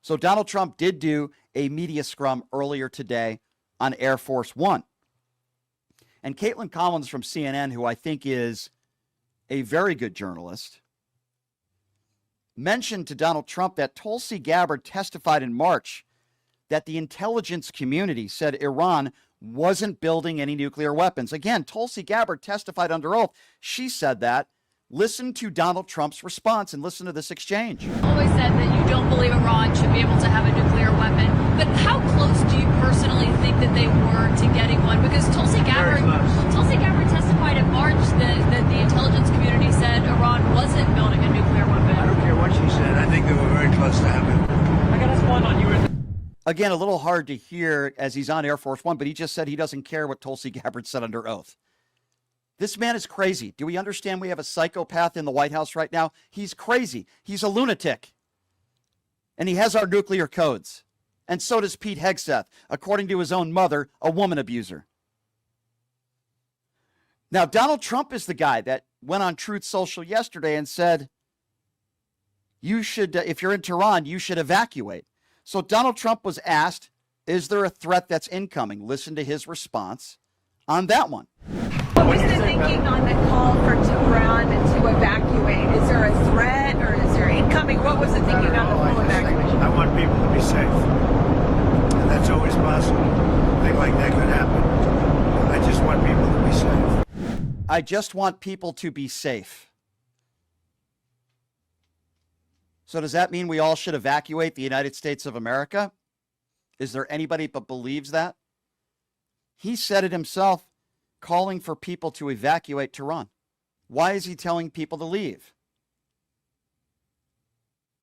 So Donald Trump did do a media scrum earlier today on Air Force One. And Caitlin Collins from CNN, who I think is a very good journalist, mentioned to Donald Trump that Tulsi Gabbard testified in March that the intelligence community said Iran wasn't building any nuclear weapons. Again, Tulsi Gabbard testified under oath. She said that. Listen to Donald Trump's response and listen to this exchange. Always said that you don't believe Iran should be able to have a nuclear weapon, but how close do you personally think that they were to getting one? Because Tulsi Gabbard testified in March that the intelligence community said Iran wasn't building a nuclear weapon. I don't care what she said. I think they were very close to having it. I got us one on you. Again, a little hard to hear as he's on Air Force One, but he just said he doesn't care what Tulsi Gabbard said under oath. This man is crazy. Do we understand we have a psychopath in the White House right now? He's crazy. He's a lunatic. And he has our nuclear codes. And so does Pete Hegseth, according to his own mother, a woman abuser. Now, Donald Trump is the guy that went on Truth Social yesterday and said, you should, if you're in Tehran, you should evacuate. So Donald Trump was asked, is there a threat that's incoming? Listen to his response on that one. What was the thinking on the call for Tehran to evacuate? Is there a threat or is there incoming? What was the thinking on the full evacuation? I want people to be safe. And that's always possible. A thing like that could happen. I just want people to be safe. I just want people to be safe. So does that mean we all should evacuate the United States of America? Is there anybody but believes that? He said it himself, calling for people to evacuate Tehran. Why is he telling people to leave?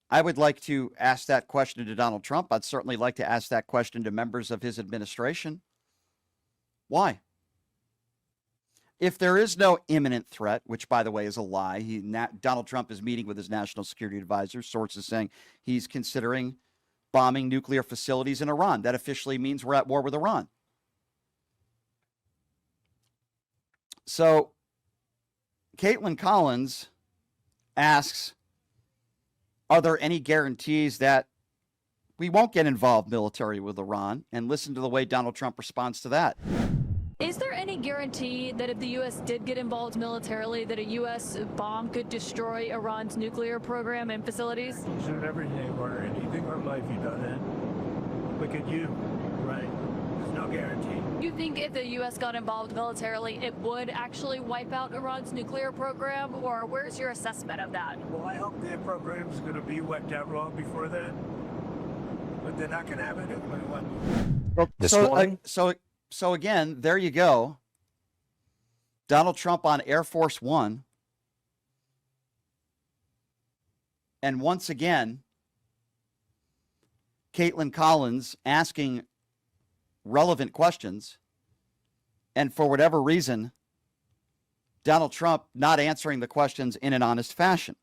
I would like to ask that question to Donald Trump. I'd certainly like to ask that question to members of his administration. Why? If there is no imminent threat, which, by the way, is a lie, Donald Trump is meeting with his national security advisor. Sources saying he's considering bombing nuclear facilities in Iran. That officially means we're at war with Iran. So Caitlin Collins asks, are there any guarantees that we won't get involved militarily with Iran? And listen to the way Donald Trump responds to that. Is there any guarantee that if the U.S. did get involved militarily, that a U.S. bomb could destroy Iran's nuclear program and facilities? You should every day or anything or life you done it. Look at you, right? There's no guarantee. You think if the U.S. got involved militarily, it would actually wipe out Iran's nuclear program, or where's your assessment of that? Well, I hope their program is going to be wiped out long before then. But they're not going to have a nuclear weapon. So again, there you go. Donald Trump on Air Force One. And once again, Caitlin Collins asking relevant questions. And for whatever reason, Donald Trump not answering the questions in an honest fashion.